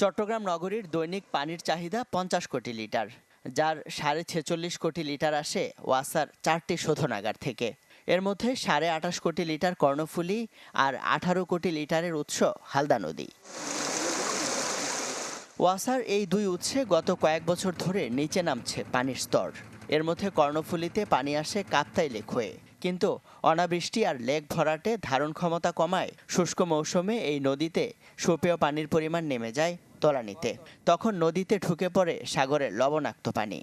চট্টগ্রাম নগরীর দৈনিক পানির চাহিদা 50 কোটি লিটার, যার 46.5 কোটি লিটার আসে ওয়াসার 4টি শোধনাগার থেকে। এর মধ্যে 28.5 কোটি লিটার কর্ণফুলী আর 18 কোটি লিটারের উৎস হালদা নদী। ওয়াসার এই দুই উৎসে গত কয়েক বছর ধরে নিচে নামছে পানির স্তর। এর মধ্যে কর্ণফুলীতে পানি আসে কাপ্তাই লেক হয়ে, কিন্তু অনাবৃষ্টি আর লেক ভরাটে ধারণ ক্ষমতা কমায় শুষ্ক মৌসুমে এই নদীতে সুপেয় পানির পরিমাণ নেমে যায় তলানিতে। তখন নদীতে ঢুকে পড়ে সাগরের লবণাক্ত পানি।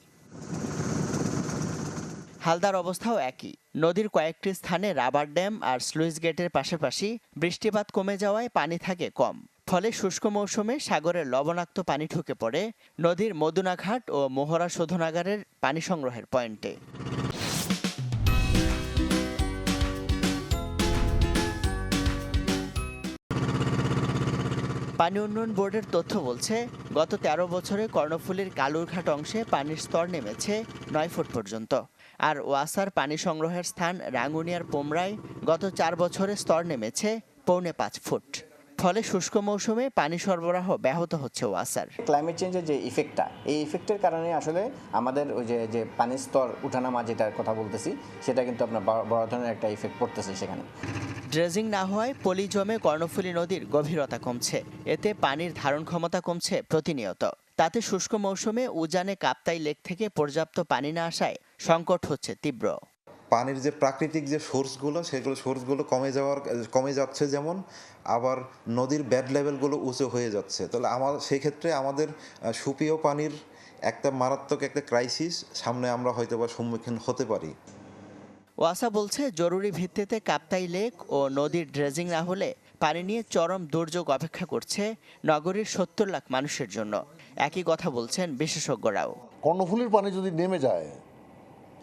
হালদার অবস্থাও একই। নদীর কয়েকটি স্থানে রাবার ড্যাম আর স্লুইস গেটের পাশাপাশি বৃষ্টিপাত কমে যাওয়ায় পানি থাকে কম। ফলে শুষ্ক মৌসুমে সাগরের লবণাক্ত পানি ঢুকে পড়ে নদীর মদুনাঘাট ও মোহরা শোধনাগারের পানি সংগ্রহের পয়েন্টে। পানি উন্নয়ন বোর্ডের তথ্য বলছে, গত 13 বছরে কর্ণফুলীর কালুরঘাট অংশে পানির স্তর নেমেছে 9 ফুট পর্যন্ত। আর ওয়াসার পানি সংগ্রহের স্থান রাঙ্গুনিয়ার পোমরায় গত 4 বছরে স্তর নেমেছে 4.25 ফুট। ফলে শুষ্ক মৌসুমে পানি সরবরাহ ব্যাহত হচ্ছে ওয়াসার। ক্লাইমেট চেঞ্জের যে ইফেক্টটা, এই ইফেক্টের কারণে আসলে আমাদের ওই যে পানির স্তর উঠানামা যেটার কথা বলতেছি, সেটা কিন্তু আপনার বড় ধরনের একটা ইফেক্ট পড়তেছে সেখানে। ড্রেজিং না হওয়ায় পলি জমে কর্ণফুলী নদীর গভীরতা কমছে। এতে পানির ধারণ ক্ষমতা কমছে প্রতিনিয়ত। তাতে শুষ্ক মৌসুমে উজানে কাপ্তাই লেক থেকে পর্যাপ্ত পানি না আসায় সংকট হচ্ছে তীব্র। পানির যে প্রাকৃতিক যে সোর্সগুলো কমে যাচ্ছে, যেমন আবার নদীর ব্যাড লেভেলগুলো উঁচু হয়ে যাচ্ছে। তাহলে সেক্ষেত্রে আমাদের সুপেয় পানির একটা মারাত্মক একটা ক্রাইসিস সামনে আমরা হয়তোবা সম্মুখীন হতে পারি। ওয়াসা বলছে, জরুরি ভিত্তিতে কাপ্তাই লেক ও নদীর ড্রেজিং না হলে পানি নিয়ে চরম দুর্যোগ অপেক্ষা করছে নগরীর 70 লাখ মানুষের জন্য। একই কথা বলছেন বিশেষজ্ঞরাও। কর্ণফুলীর পানি যদি নেমে যায়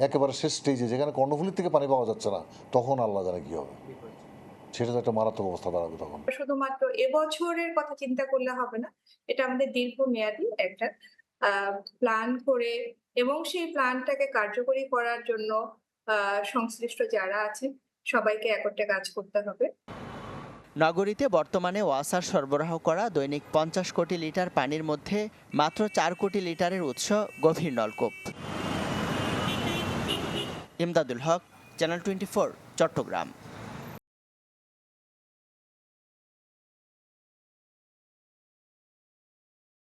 একেবারে শেষ স্টেজে, যেখানে কর্ণফুলীর থেকে পানি পাওয়া যাচ্ছে না, তখন আল্লাহ জানে কি হবে। সেটা তো একটা মারাত্মক অবস্থা দাঁড়াবে তখন। শুধুমাত্র এবছরের কথা চিন্তা করলে হবে না, এটা আমাদের দীর্ঘমেয়াদী একটা প্ল্যান করে এবং সেই প্ল্যানটাকে কার্যকরী করার জন্য সংশ্লিষ্ট যারা আছেন সবাইকে একত্রে কাজ করতে হবে। নগরীতে বর্তমানে ওয়াসার সরবরাহ করা দৈনিক 50 কোটি লিটার পানির মধ্যে মাত্র 4 কোটি লিটারের উৎস গভীর নলকূপ। ইমদাদুল হক, চ্যানেল 24, চট্টগ্রাম।